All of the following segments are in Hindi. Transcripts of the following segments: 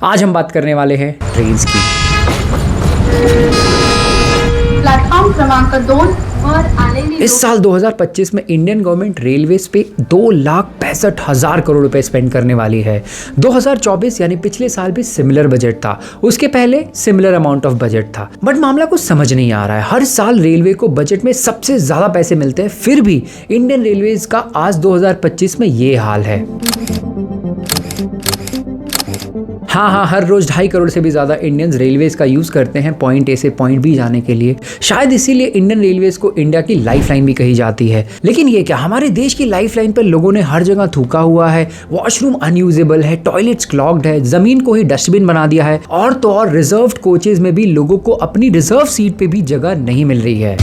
आज हम बात करने वाले हैं ट्रेन्स की। प्लेटफॉर्म क्रमांक 2 वर आलेली इस साल 2025 में इंडियन गवर्नमेंट रेलवेज पे 2,65,000 करोड़ रुपए स्पेंड करने वाली है। 2024 यानी पिछले साल भी सिमिलर बजट था, उसके पहले सिमिलर अमाउंट ऑफ बजट था। बट मामला कुछ समझ नहीं आ रहा है। हर साल रेलवे को बजट में सबसे ज्यादा पैसे मिलते हैं, फिर भी इंडियन रेलवेज का आज 2025 में ये हाल है। हाँ, हर रोज 2.5 करोड़ से भी ज्यादा इंडियंस रेलवेज का यूज करते हैं पॉइंट ए से पॉइंट बी जाने के लिए। शायद इसीलिए इंडियन रेलवेज को इंडिया की लाइफलाइन भी कही जाती है। लेकिन ये क्या, हमारे देश की लाइफलाइन पर लोगों ने हर जगह थूका हुआ है। वॉशरूम अनयूजेबल है, टॉयलेट्स क्लॉग्ड है, जमीन को ही डस्टबिन बना दिया है, और तो और रिजर्व्ड कोचेज में भी लोगों को अपनी रिजर्व सीट पे भी जगह नहीं मिल रही है।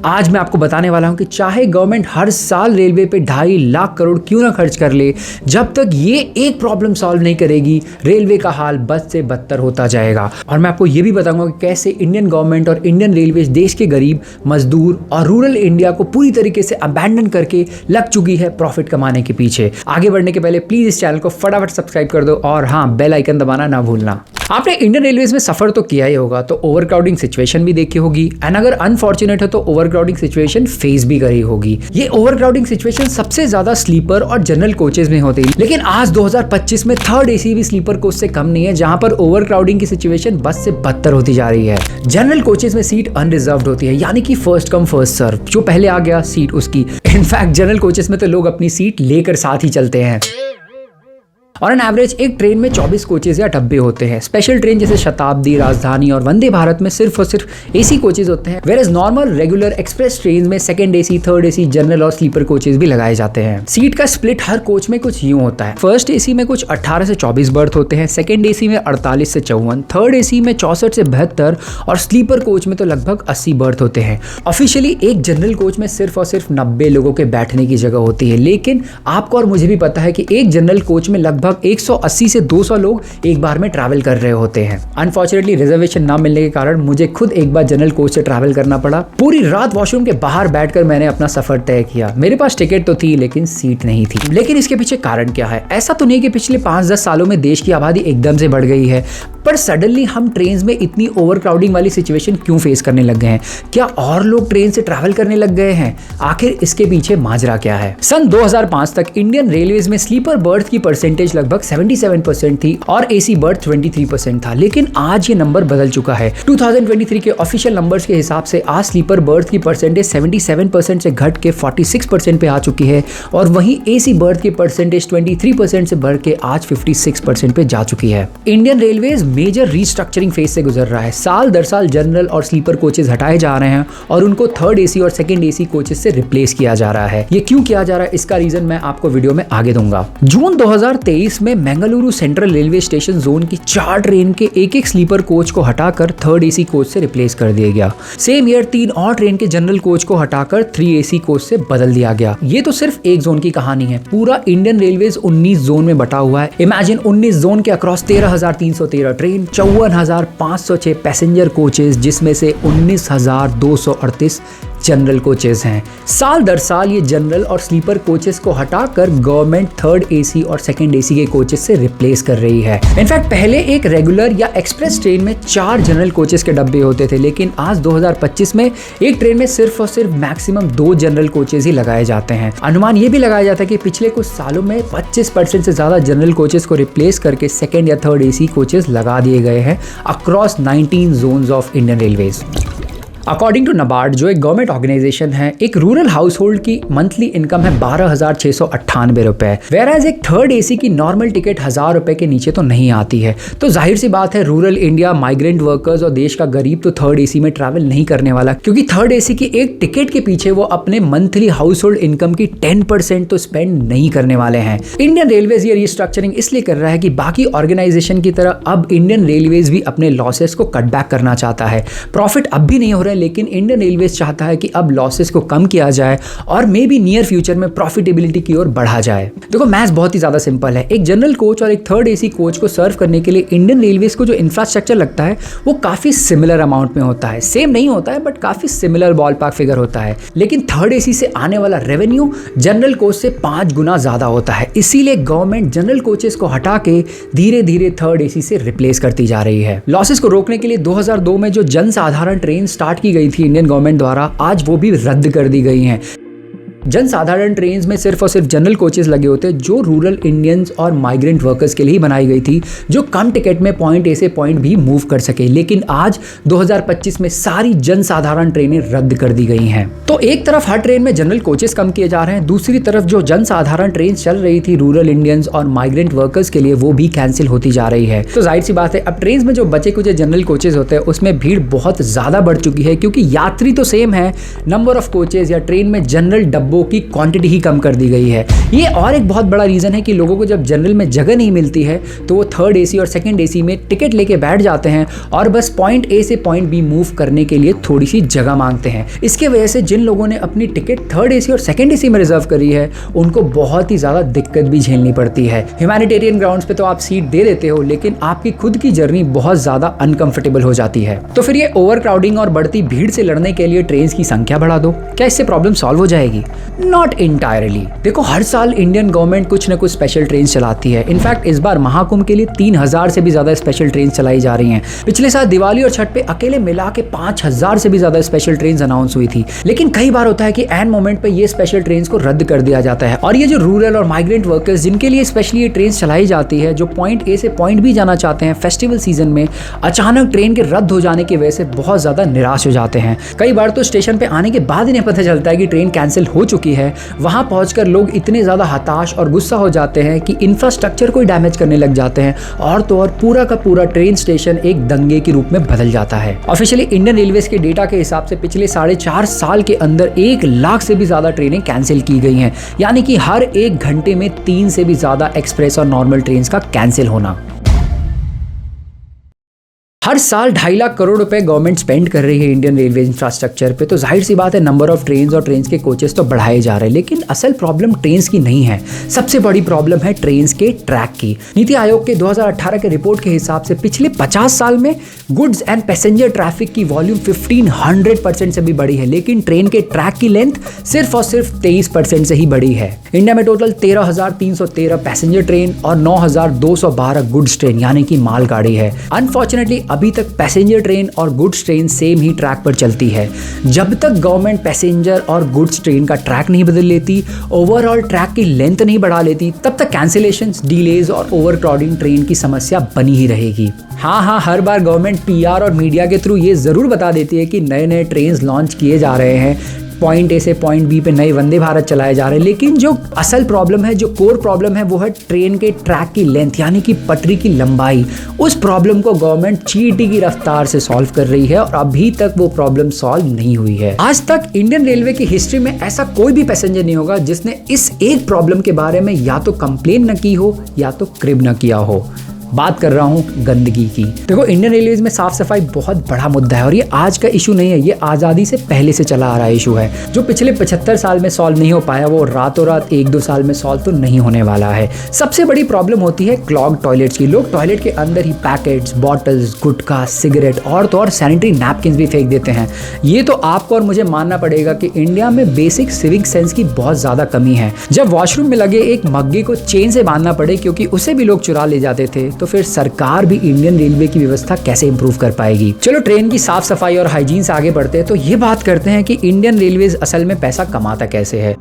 आज मैं आपको बताने वाला हूं कि चाहे गवर्नमेंट हर साल रेलवे पे 2.5 लाख करोड़ क्यों ना खर्च कर ले, जब तक ये एक प्रॉब्लम सॉल्व नहीं करेगी, रेलवे का हाल बद से बदतर होता जाएगा। और मैं आपको ये भी बताऊंगा कि कैसे इंडियन गवर्नमेंट और इंडियन रेलवे देश के गरीब, मजदूर और रूरल इंडिया को पूरी तरीके से अबैंडन करके लग चुकी है प्रॉफिट कमाने के पीछे। आगे बढ़ने के पहले प्लीज इस चैनल को फटाफट सब्सक्राइब कर दो और हाँ, बेल आइकन दबाना ना भूलना। आपने इंडियन रेलवेज में सफर तो किया ही होगा, तो ओवरक्राउडिंग सिचुएशन भी देखी होगी, एंड अगर अनफॉर्चुनेट है तो ओवरक्राउडिंग सिचुएशन फेस भी करी होगी। ये ओवरक्राउडिंग सिचुएशन सबसे ज्यादा स्लीपर और जनरल कोचेज में होती है, लेकिन आज 2025 में थर्ड एसी भी स्लीपर कोच से कम नहीं है, जहां पर ओवरक्राउडिंग की सिचुएशन बस से बदतर होती जा रही है। जनरल कोचेज में सीट अनरिजर्व्ड होती है, यानी कि फर्स्ट कम फर्स्ट सर्व, जो पहले आ गया सीट उसकी। इनफैक्ट जनरल कोचेज में तो लोग अपनी सीट लेकर साथ ही चलते हैं। और एन एवरेज एक ट्रेन में 24 कोचेज या डब्बे होते हैं। स्पेशल ट्रेन जैसे शताब्दी, राजधानी और वंदे भारत में सिर्फ और सिर्फ एसी कोचेज होते हैं, whereas normal regular express train में second AC, third AC, general और स्लीपर कोचेज भी लगाए जाते हैं। सीट का स्प्लिट हर कोच में कुछ यूं होता है। फर्स्ट एसी में कुछ 18 से 24 बर्थ होते हैं, सेकंड एसी में 48 से 54, थर्ड एसी में 64 से 72 और स्लीपर कोच में तो लगभग 80 बर्थ होते हैं। ऑफिशियली एक जनरल कोच में सिर्फ और सिर्फ 90 लोगों के बैठने की जगह होती है, लेकिन आपको और मुझे भी पता है कि एक जनरल कोच में लगभग 180 से 200 लोग एक बार में ट्रैवल कर रहे होते हैं। अनफॉर्चुनेटली रिजर्वेशन ना मिलने के कारण मुझे खुद एक बार जनरल कोच से ट्रैवल करना पड़ा। पूरी रात वॉशरूम के बाहर बैठकर मैंने अपना सफर तय किया। मेरे पास टिकट तो थी लेकिन सीट नहीं थी। लेकिन इसके पीछे कारण क्या है? ऐसा तो नहीं कि पिछले 5-10 सालों में देश की आबादी एकदम से बढ़ गई है, पर सडनली हम ट्रेन में इतनी ओवरक्राउडिंग वाली सिचुएशन क्यों फेस करने लग गए हैं? क्या और लोग ट्रेन से ट्रैवल करने लग गए हैं? आखिर इसके पीछे माजरा क्या है? सन 2005 तक इंडियन रेलवेज में स्लीपर बर्थ की परसेंटेज लगभग 77% थी और एसी बर्थ 23% था, लेकिन आज ये नंबर बदल चुका है। 2023 के ऑफिशियल नंबर्स के हिसाब से आज स्लीपर बर्थ की परसेंटेज 77% से घट के 46% पे आ चुकी है, और वहीं एसी बर्थ की परसेंटेज 23% से बढ़ के आज 56% पे जा चुकी है। Indian railways major restructuring phase से गुजर रहा है। साल दर साल जनरल और स्लीपर कोचेज हटाए जा रहे हैं और उनको थर्ड एसी और सेकंड एसी कोचेज से रिप्लेस किया जा रहा है। ये क्यों किया जा रहा है, इसका रीजन मैं आपको वीडियो में आगे दूंगा। जून 2023 में Mangaluru central railway station zone की 4 ट्रेन के एक स्लीपर कोच को हटाकर थर्ड एसी कोच से रिप्लेस कर दिया गया। सेम ईयर 3 और ट्रेन के जनरल कोच को हटाकर 3 एसी कोच से बदल दिया गया। ये तो सिर्फ एक जोन की कहानी है। पूरा इंडियन रेलवेज 19 जोन में बटा हुआ है। इमेजिन 19 जोन के अक्रॉस 13,313 ट्रेन, 54,506 पैसेंजर कोचेज, जिसमें से 19,238 जनरल कोचेज हैं। साल दर साल ये जनरल और स्लीपर कोचेस को हटाकर गवर्नमेंट थर्ड एसी और सेकंड एसी के कोचेस से रिप्लेस कर रही है। इनफैक्ट पहले एक रेगुलर या एक्सप्रेस ट्रेन में 4 जनरल कोचेस के डब्बे होते थे, लेकिन आज 2025 में एक ट्रेन में सिर्फ और सिर्फ मैक्सिमम 2 जनरल कोचेस ही लगाए जाते हैं। अनुमान ये भी लगाया जाता है कि पिछले कुछ सालों में 25% से ज्यादा जनरल कोचेस को रिप्लेस करके सेकंड या थर्ड एसी कोचेस लगा दिए गए हैं across 19 zones of Indian railways. According to NABARD, जो एक गवर्नमेंट ऑर्गेनाइजेशन है, एक रूरल हाउस होल्ड की मंथली इनकम है 12,698 रुपए, वेराज एक थर्ड एसी की नॉर्मल टिकट 1,000 रुपए के नीचे तो नहीं आती है। तो जाहिर सी बात है, रूरल इंडिया, माइग्रेंट वर्कर्स और देश का गरीब तो थर्ड एसी में ट्रैवल नहीं करने वाला, क्योंकि थर्ड एसी की एक टिकट के पीछे वो अपने मंथली हाउस होल्ड इनकम की 10% तो स्पेंड नहीं करने वाले हैं। इंडियन रेलवेज ये रिस्ट्रक्चरिंग इसलिए कर रहा है कि बाकी ऑर्गेनाइजेशन की तरह अब इंडियन रेलवेज भी अपने लॉसेस को कट बैक करना चाहता है। प्रॉफिट अब भी नहीं हो रहा रहे हैं, लेकिन इंडियन रेलवेज चाहता है कि अब लॉसेस को कम किया जाए और मे बी नियर फ्यूचर में प्रॉफिटेबिलिटी की ओर बढ़ा जाए। देखो मैथ्स बहुत ही ज़्यादा सिंपल है। एक जनरल कोच और एक थर्ड एसी कोच को सर्व करने के लिए इंडियन रेलवेज को जो इंफ्रास्ट्रक्चर लगता है वो काफ़ी सिमिलर अमाउंट में होता है। सेम नहीं होता है बट काफ़ी सिमिलर बॉल पार्क फिगर होता है, लेकिन थर्ड एसी से आने वाला रेवेन्यू जनरल कोच से 5 गुना ज़्यादा होता है। इसीलिए गवर्नमेंट जनरल कोचेस को हटा के धीरे धीरे थर्ड एसी से रिप्लेस करती जा रही है। लॉसेस को रोकने के लिए 2002 में जो जन साधारण ट्रेन स्टार्ट की गई थी इंडियन गवर्नमेंट द्वारा, आज वो भी रद्द कर दी गई हैं। जन साधारण ट्रेन्स में सिर्फ और सिर्फ जनरल कोचेस लगे होते जो रूरल इंडियंस और माइग्रेंट वर्कर्स के लिए ही बनाई गई थी, जो कम टिकट में पॉइंट ए से पॉइंट बी मूव कर सके। लेकिन आज 2025 में सारी जन साधारण ट्रेनें रद्द कर दी गई हैं। तो एक तरफ हर ट्रेन में जनरल कोचेस कम किए जा रहे हैं, दूसरी तरफ जो जन साधारण ट्रेन चल रही थी रूरल इंडियंस और माइग्रेंट वर्कर्स के लिए वो भी कैंसिल होती जा रही है। तो जाहिर सी बात है अब ट्रेन में जो बचे कुछ जनरल कोचेस होते हैं उसमें भीड़ बहुत ज्यादा बढ़ चुकी है, क्योंकि यात्री तो सेम है, नंबर ऑफ कोचेस या ट्रेन में जनरल डब्बों की क्वांटिटी ही कम कर दी गई है। ये और एक बहुत बड़ा रीजन है कि लोगों को जब जनरल में जगह नहीं मिलती है तो वो थर्ड एसी और सेकंड एसी में टिकट लेके बैठ जाते हैं और बस पॉइंट ए से पॉइंट बी मूव करने के लिए थोड़ी सी जगह मांगते हैं। इसके वजह से जिन लोगों ने अपनी टिकट थर्ड एसी और सेकंड एसी में रिजर्व करी है उनको बहुत ही ज्यादा दिक्कत भी झेलनी पड़ती है। ह्यूमैनिटेरियन ग्राउंड्स पे तो आप सीट दे देते हो, लेकिन आपकी खुद की जर्नी बहुत ज्यादा अनकंफर्टेबल हो जाती है। तो फिर ये ओवर क्राउडिंग और बढ़ती भीड़ से लड़ने के लिए ट्रेन की संख्या बढ़ा दो, क्या इससे प्रॉब्लम सॉल्व हो जाएगी? Not entirely. देखो हर साल इंडियन गवर्नमेंट कुछ न कुछ स्पेशल ट्रेन चलाती है। इनफैक्ट इस बार महाकुंभ के लिए 3000 से भी ज्यादा स्पेशल ट्रेन चलाई जा रही हैं। पिछले साल दिवाली और छठ पे अकेले मिला के 5000 से भी ज्यादा स्पेशल ट्रेन अनाउंस हुई थी। लेकिन कई बार होता है कि एन मोमेंट पे ये स्पेशल ट्रेन को रद्द कर दिया जाता है, और ये जो रूरल और माइग्रेंट वर्कर्स जिनके लिए स्पेशली ये ट्रेन चलाई जाती है, जो पॉइंट ए से पॉइंट बी जाना चाहते हैं फेस्टिवल सीजन में, अचानक ट्रेन के रद्द हो जाने की वजह से बहुत ज्यादा निराश हो जाते हैं। कई बार तो स्टेशन पे आने के बाद इन्हें पता चलता है कि ट्रेन कैंसिल हो चुकी है। वहां पहुंचकर लोग इतने ज़्यादा हताश और गुस्सा हो जाते हैं कि इंफ्रास्ट्रक्चर को ही डैमेज करने लग जाते हैं, और तो और पूरा का पूरा ट्रेन स्टेशन एक दंगे के रूप में बदल जाता है। ऑफिशियली इंडियन रेलवेज के डेटा के हिसाब से पिछले 4.5 साल के अंदर 1 लाख से भी ज़्यादा ट्रेनें कैंसिल की गई हैं, यानी कि हर 1 घंटे में 3 से भी ज़्यादा एक्सप्रेस और नॉर्मल ट्रेन का कैंसिल होना। हर साल 2.5 लाख करोड़ रुपए गवर्नमेंट स्पेंड कर रही है इंडियन रेलवे इंफ्रास्ट्रक्चर पे, तो जाहिर सी बात है नंबर ऑफ ट्रेन्स और ट्रेन्स के कोचेस तो बढ़ाए जा रहे हैं। लेकिन असल प्रॉब्लम ट्रेन्स की नहीं है, सबसे बड़ी प्रॉब्लम है ट्रेन्स के ट्रैक की। नीति आयोग के 2018 के रिपोर्ट के हिसाब से पिछले 50 साल में गुड्स एंड पैसेंजर ट्रैफिक की वॉल्यूम 1500% से भी बढ़ी है, लेकिन ट्रेन के ट्रैक की लेंथ सिर्फ और सिर्फ 23% से ही बढ़ी है। इंडिया में टोटल 13,313 पैसेंजर ट्रेन और 9,212 गुड्स ट्रेन यानी कि मालगाड़ी है। अनफॉर्चुनेटली अभी तक पैसेंजर ट्रेन और गुड्स ट्रेन सेम ही ट्रैक पर चलती है। जब तक गवर्नमेंट पैसेंजर और गुड्स ट्रेन का ट्रैक नहीं बदल लेती, ओवरऑल ट्रैक की लेंथ नहीं बढ़ा लेती, तब तक कैंसिलेशंस, डिलेज और ओवरक्राउडिंग ट्रेन की समस्या बनी ही रहेगी। हाँ, हर बार गवर्नमेंट पीआर और मीडिया के थ्रू ये जरूर बता देती है कि नए नए ट्रेन लॉन्च किए जा रहे हैं, पॉइंट ए से पॉइंट बी पे नए वंदे भारत चलाए जा रहे हैं, लेकिन जो असल प्रॉब्लम है, जो कोर प्रॉब्लम है, वो है ट्रेन के ट्रैक की लेंथ यानी कि पटरी की लंबाई। उस प्रॉब्लम को गवर्नमेंट चींटी की रफ्तार से सॉल्व कर रही है और अभी तक वो प्रॉब्लम सॉल्व नहीं हुई है। आज तक इंडियन रेलवे की हिस्ट्री में ऐसा कोई भी पैसेंजर नहीं होगा जिसने इस एक प्रॉब्लम के बारे में या तो कंप्लेन न की हो या तो क्रिब न किया हो। बात कर रहा हूँ गंदगी की। देखो इंडियन रेलवेज में साफ सफाई बहुत बड़ा मुद्दा है और ये आज का इशू नहीं है, ये आज़ादी से पहले से चला आ रहा इशू है। जो पिछले 75 साल में सॉल्व नहीं हो पाया वो रातों रात 1-2 साल में सॉल्व तो नहीं होने वाला है। सबसे बड़ी प्रॉब्लम होती है क्लॉग टॉयलेट्स की। लोग टॉयलेट के अंदर ही पैकेट्स, बॉटल्स, गुटखा, सिगरेट और तो और सैनिटरी नैपकिन भी फेंक देते हैं। ये तो आपको और मुझे मानना पड़ेगा कि इंडिया में बेसिक सिविक सेंस की बहुत ज़्यादा कमी है। जब वॉशरूम में लगे एक मग्गे को चेन से बांधना पड़े क्योंकि उसे भी लोग चुरा ले जाते थे, तो फिर सरकार भी इंडियन रेलवे की व्यवस्था कैसे इंप्रूव कर पाएगी। चलो ट्रेन की साफ सफाई और हाइजीन से आगे बढ़ते हैं तो ये बात करते हैं कि इंडियन रेलवेज असल में पैसा कमाता कैसे है।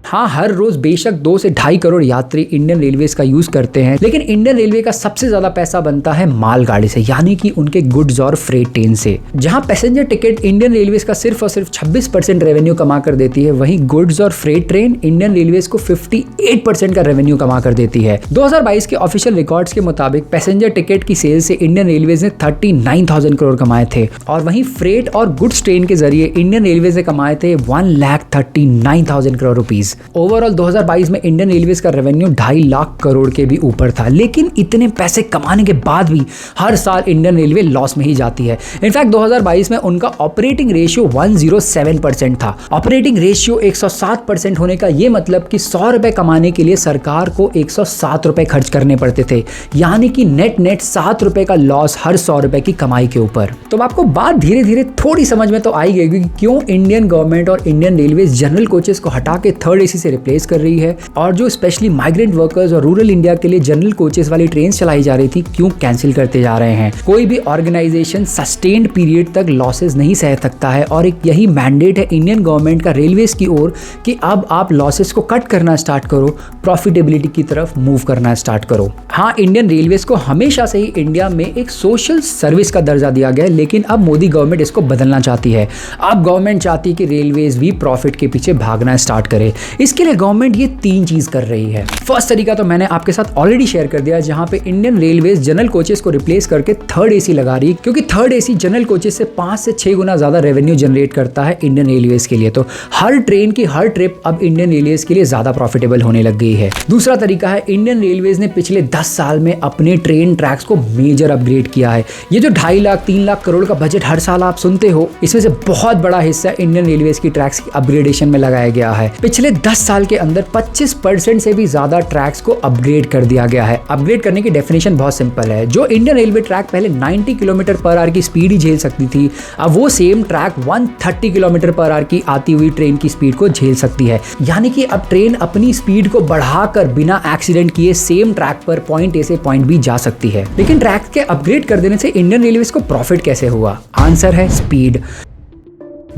हाँ, हर रोज बेशक 2 से 2.5 करोड़ यात्री इंडियन रेलवेज का यूज करते हैं, लेकिन इंडियन रेलवे का सबसे ज्यादा पैसा बनता है मालगाड़ी से, यानी कि उनके गुड्स और फ्रेट ट्रेन से। जहां पैसेंजर टिकट इंडियन रेलवेज का सिर्फ और सिर्फ 26% रेवेन्यू कमा कर देती है, वहीं गुड्स और फ्रेट ट्रेन इंडियन रेलवेज को 58% का रेवेन्यू कमा कर देती है। 2022 के ऑफिशियल रिकॉर्ड्स के मुताबिक पैसेंजर टिकट की सेल से इंडियन रेलवेज ने 39,000 करोड़ कमाए थे और वहीं फ्रेट और गुड्स ट्रेन के जरिए इंडियन रेलवेज ने कमाए थे 1,39,000 करोड़ रुपीज। ओवरऑल 2022 में इंडियन रेलवेज का रेवेन्यू 2.5 लाख करोड़ के भी ऊपर था, लेकिन इतने पैसे कमाने के बाद भी हर साल इंडियन रेलवे लॉस में ही जाती है। इनफैक्ट 2022 में उनका ऑपरेटिंग रेशियो 107% था। ऑपरेटिंग रेशियो 107% होने का ये मतलब कि 100 रुपए कमाने के लिए सरकार को 107 रुपए खर्च करने पड़ते थे, यानी कि नेट 7 रुपए का लॉस हर 100 रुपए की कमाई के ऊपर। तो आपको बात धीरे धीरे थोड़ी समझ में तो आई गई कि क्यों इंडियन गवर्नमेंट और इंडियन रेलवे जनरल कोचेस को हटा के थर्ड एसी से रिप्लेस कर रही है, और जो स्पेशली माइग्रेंट वर्कर्स और रूरल इंडिया के लिए जनरल कोचेस वाली ट्रेन चलाई जा रही थी क्यों कैंसिल करते जा रहे हैं। कोई भी ऑर्गेनाइजेशन सस्टेन्ड पीरियड तक लॉसेस नहीं सह सकता है, और एक यही मैंडेट है इंडियन गवर्नमेंट का रेलवेज की ओर कि अब आप लॉसेस को कट करना स्टार्ट करो, प्रॉफिटेबिलिटी की तरफ मूव करना स्टार्ट करो। हाँ, इंडियन रेलवेज को हमेशा से ही इंडिया में एक सोशल सर्विस का दर्जा दिया गया है, लेकिन अब मोदी गवर्नमेंट इसको बदलना चाहती है। अब गवर्नमेंट चाहती है कि रेलवेज भी प्रॉफिट के पीछे भागना स्टार्ट करे। इसके लिए गवर्नमेंट ये 3 चीज कर रही है। फर्स्ट तरीका तो मैंने आपके साथ ऑलरेडी शेयर कर दिया, जहां पे इंडियन रेलवेज जनरल कोचेस को रिप्लेस करके थर्ड एसी लगा रही है, क्योंकि थर्ड एसी जनरल कोचेस से 5 से 6 गुना ज्यादा रेवेन्यू जनरेट करता है इंडियन रेलवेज के लिए। तो हर ट्रेन की हर ट्रिप अब इंडियन रेलवेज के लिए ज्यादा प्रॉफिटेबल होने लग गई है। दूसरा तरीका है, इंडियन रेलवेज ने पिछले 10 साल में अपने ट्रेन ट्रैक्स को मेजर अपग्रेड किया है। ये जो 2.5 लाख 3 लाख करोड़ का बजट हर साल आप सुनते हो, इसमें से बहुत बड़ा हिस्सा इंडियन रेलवेज की ट्रैक्स की अपग्रेडेशन में लगाया गया है। पिछले 10 साल के अंदर 25% से भी ज्यादा ट्रैक्स को अपग्रेड कर दिया गया है। अपग्रेड करने की डेफिनेशन बहुत सिंपल है। जो इंडियन रेलवे ट्रैक पहले 90 किलोमीटर पर आवर की स्पीड ही झेल सकती थी, अब वो same track 130 kilometre per hour की आती हुई ट्रेन की स्पीड को झेल सकती है। यानी कि अब ट्रेन अपनी स्पीड को बढ़ाकर बिना एक्सीडेंट किए सेम ट्रैक पर पॉइंट ए से पॉइंट बी जा सकती है। लेकिन ट्रैक के अपग्रेड कर देने से इंडियन रेलवेज को प्रॉफिट कैसे हुआ? आंसर है स्पीड।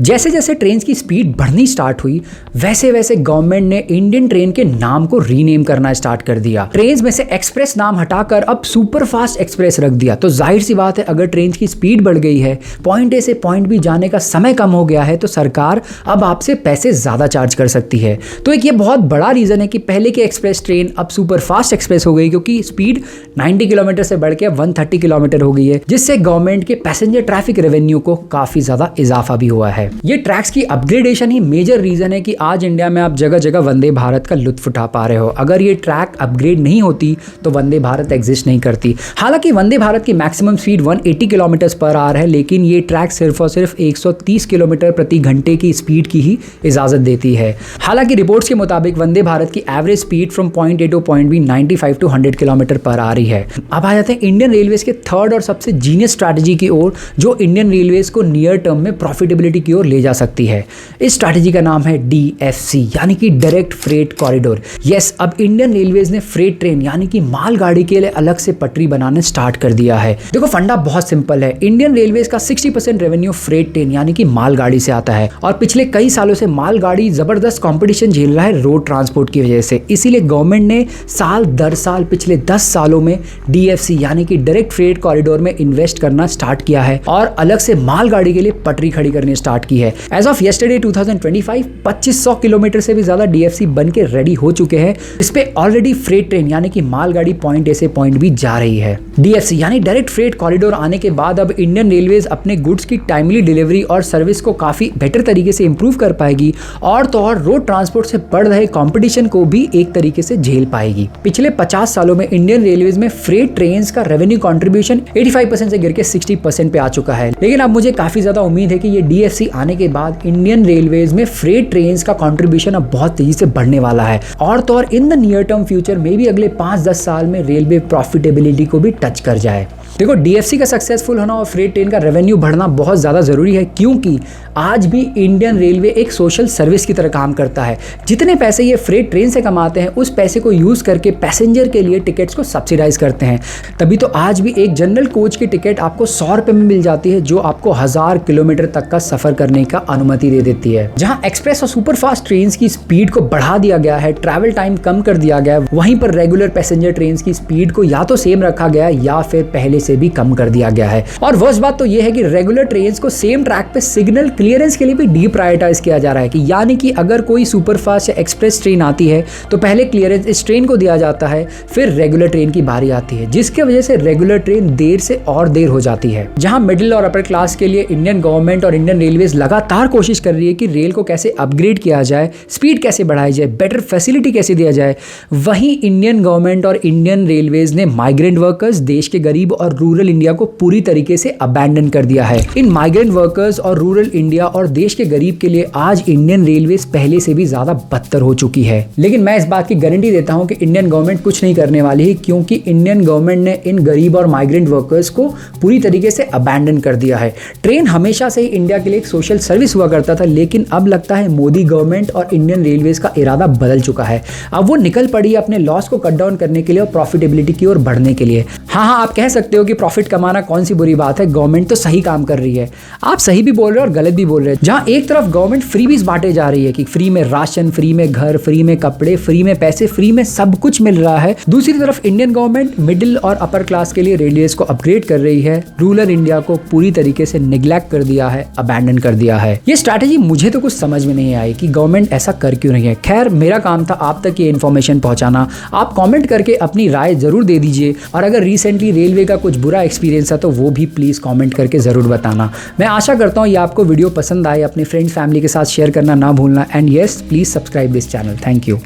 जैसे जैसे ट्रेन की स्पीड बढ़नी स्टार्ट हुई, वैसे वैसे गवर्नमेंट ने इंडियन ट्रेन के नाम को रीनेम करना स्टार्ट कर दिया। ट्रेन में से एक्सप्रेस नाम हटाकर अब सुपर फास्ट एक्सप्रेस रख दिया। तो जाहिर सी बात है, अगर ट्रेन की स्पीड बढ़ गई है, पॉइंट ए से पॉइंट बी जाने का समय कम हो गया है, तो सरकार अब आपसे पैसे ज्यादा चार्ज कर सकती है। तो एक ये बहुत बड़ा रीजन है कि पहले की एक्सप्रेस ट्रेन अब सुपर फास्ट एक्सप्रेस हो गई, क्योंकि स्पीड 90 किलोमीटर से बढ़ के 130 किलोमीटर हो गई है, जिससे गवर्नमेंट के पैसेंजर ट्रैफिक रेवेन्यू को काफी ज्यादा इजाफा भी हुआ है। ये ट्रैक्स की अपग्रेडेशन ही मेजर रीजन है कि आज इंडिया में आप जगह जगह वंदे भारत का लुत्फ उठा पा रहे हो। अगर ये ट्रैक अपग्रेड नहीं होती तो वंदे भारत एग्जिस्ट नहीं करती। हालांकि वंदे भारत की maximum speed 180 kilometre per hour है, लेकिन ये ट्रैक सिर्फ और सिर्फ 130 किलोमीटर प्रति घंटे की स्पीड की ही इजाजत देती है। हालांकि रिपोर्ट्स के मुताबिक वंदे भारत की average speed from point A to point B 95 to 100 kilometre पर आ रही है। अब आ जाते हैं इंडियन रेलवेज के थर्ड और सबसे जीनियस स्ट्रैटेजी की ओर, जो इंडियन रेलवेज को नियर टर्म में प्रॉफिटेबिलिटी की ओर ले जा सकती है। इस स्ट्रैटेजी का नाम है DFC, यानी कि डायरेक्ट फ्रेट कॉरिडोर। यस, अब इंडियन रेलवेज ने फ्रेट ट्रेन यानी कि मालगाड़ी के लिए अलग से पटरी बनाने स्टार्ट कर दिया है। देखो, फंडा बहुत सिंपल है। इंडियन रेलवेज का 60% रेवेन्यू फ्रेट ट्रेन यानी कि मालगाड़ी से आता है, और पिछले कई सालों से मालगाड़ी जबरदस्त कंपटीशन झेल रहा है रोड ट्रांसपोर्ट की वजह से। इसीलिए गवर्नमेंट ने साल दर साल पिछले 10 सालों में DFC यानी कि डायरेक्ट फ्रेट कॉरिडोर में इन्वेस्ट करना स्टार्ट किया है, और अलग से मालगाड़ी के लिए पटरी खड़ी करनी स्टार्ट की है। एज ऑफ यस्टरडे 2025 2500 किलोमीटर से भी ज्यादा DFC बन के रेडी हो चुके हैं। इस पे ऑलरेडी फ्रेट ट्रेन यानी कि मालगाड़ी पॉइंट ए से पॉइंट बी जा रही है। DFC यानी डायरेक्ट फ्रेट कॉरिडोर आने के बाद अब इंडियन रेलवेज अपने गुड्स की टाइमली डिलीवरी और सर्विस को काफी बेटर तरीके से इंप्रूव कर पाएगी, और तो और रोड ट्रांसपोर्ट से बढ़ रहे कंपटीशन को भी एक तरीके से झेल पाएगी। पिछले 50 सालों में इंडियन रेलवेज में फ्रेट ट्रेन का रेवेन्यू कॉन्ट्रीब्यूशन 85% से गिर के 60% पे आ चुका है। लेकिन अब मुझे काफी ज्यादा उम्मीद है कि ये DFC आने के बाद इंडियन रेलवेज में फ्रेट ट्रेन्स का कंट्रीब्यूशन अब बहुत तेजी से बढ़ने वाला है, और तो और in the near term future में भी अगले 5-10 साल में रेलवे प्रॉफिटेबिलिटी को भी टच कर जाए। देखो, DFC का सक्सेसफुल होना और फ्रेट ट्रेन का रेवेन्यू बढ़ना बहुत ज़्यादा ज़रूरी है, क्योंकि आज भी इंडियन रेलवे एक सोशल सर्विस की तरह काम करता है। जितने पैसे ये फ्रेट ट्रेन से कमाते हैं, उस पैसे को यूज़ करके पैसेंजर के लिए टिकट्स को सब्सिडाइज करते हैं। तभी तो आज भी एक जनरल कोच की टिकट आपको 100 रुपये में मिल जाती है, जो आपको 1000 किलोमीटर तक का सफ़र करने का अनुमति दे देती है। जहाँ एक्सप्रेस और सुपर फास्ट ट्रेन की स्पीड को बढ़ा दिया गया है, ट्रैवल टाइम कम कर दिया गया है, वहीं पर रेगुलर पैसेंजर ट्रेन की स्पीड को या तो सेम रखा गया है या फिर पहले से भी कम कर दिया गया है। और वर्स्ट बात तो यह है कि रेगुलर ट्रेन को सेम ट्रैक पे सिग्नल क्लियरेंस के लिए भी डीप्रायोरिटाइज किया जा रहा है, कि यानी कि अगर कोई सुपरफास्ट या एक्सप्रेस ट्रेन आती है तो पहले क्लियरेंस इस ट्रेन को दिया जाता है, फिर रेगुलर ट्रेन की बारी आती है, जिसकी वजह से रेगुलर ट्रेन देर से और देर हो जाती है। जहां मिडिल और अपर क्लास के लिए इंडियन गवर्नमेंट और इंडियन रेलवेज लगातार कोशिश कर रही है कि रेल को कैसे अपग्रेड किया जाए, स्पीड कैसे बढ़ाई जाए, बेटर फैसिलिटी कैसे दिया जाए, वहीं इंडियन गवर्नमेंट और इंडियन रेलवेज ने माइग्रेंट वर्कर्स, देश के गरीब और रूरल इंडिया को पूरी तरीके से अबैंडन कर दिया है। इन माइग्रेंट वर्कर्स और रूरल इंडिया और देश के गरीब के लिए आज इंडियन रेलवेज पहले से भी ज्यादा बदतर हो चुकी है। लेकिन मैं इस बात की गारंटी देता हूं कि इंडियन गवर्नमेंट कुछ नहीं करने वाली है, क्योंकि इंडियन गवर्नमेंट ने इन गरीब और माइग्रेंट वर्कर्स को पूरी तरीके से अबैंडन कर दिया है। ट्रेन हमेशा से ही इंडिया के लिए एक सोशल सर्विस हुआ करता था, लेकिन अब लगता है मोदी गवर्नमेंट और इंडियन रेलवेज का इरादा बदल चुका है। अब वो निकल पड़ी है अपने लॉस को कट डाउन करने के लिए और प्रॉफिटेबिलिटी की ओर बढ़ने के लिए। हाँ, आप कह सकते हो कि प्रॉफिट कमाना कौन सी बुरी बात है, गवर्नमेंट तो सही काम कर रही है। आप सही भी बोल रहे हो और गलत भी बोल रहे हैं। जहां एक तरफ गवर्नमेंट फ्रीबीज बांटे जा रही है कि फ्री में राशन, फ्री में घर, फ्री में कपड़े, फ्री में पैसे, फ्री में सब कुछ मिल रहा है, दूसरी तरफ इंडियन गवर्नमेंट मिडिल और अपर क्लास के लिए रेलवेज को अपग्रेड कर रही है, रूरल इंडिया को पूरी तरीके से निग्लेक्ट कर दिया है, अबैंडन कर दिया है। ये स्ट्रैटेजी मुझे तो कुछ समझ में नहीं आई कि गवर्नमेंट ऐसा कर क्यों रही है। खैर, मेरा काम था आप तक ये इन्फॉर्मेशन पहुंचाना। आप कमेंट करके अपनी राय जरूर दे दीजिए, और अगर रिसेंटली रेलवे का कुछ बुरा एक्सपीरियंस है तो वो भी प्लीज़ कमेंट करके ज़रूर बताना। मैं आशा करता हूँ ये आपको वीडियो पसंद आए, अपने फ्रेंड्स फैमिली के साथ शेयर करना ना भूलना, and yes, please subscribe this channel. Thank you.